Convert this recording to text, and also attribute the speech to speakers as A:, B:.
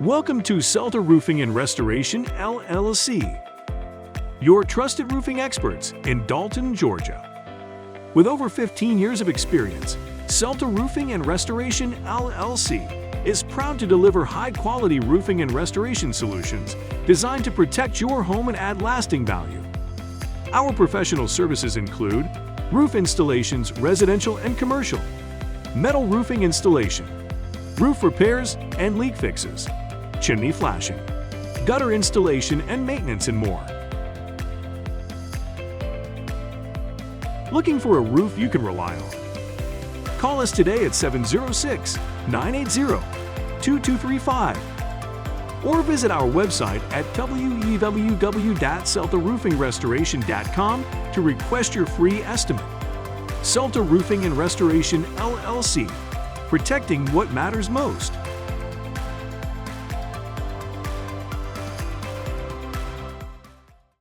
A: Welcome to Celta Roofing and Restoration, LLC, your trusted roofing experts in Dalton, Georgia. With over 15 years of experience, Celta Roofing and Restoration, LLC is proud to deliver high-quality roofing and restoration solutions designed to protect your home and add lasting value. Our professional services include roof installations, residential and commercial, metal roofing installation, roof repairs and leak fixes, chimney flashing, gutter installation and maintenance, and more. Looking for a roof you can rely on? Call us today at 706-980-2235 or visit our website at www.celtaroofingrestoration.com to request your free estimate. Celta Roofing and Restoration, LLC, protecting what matters most.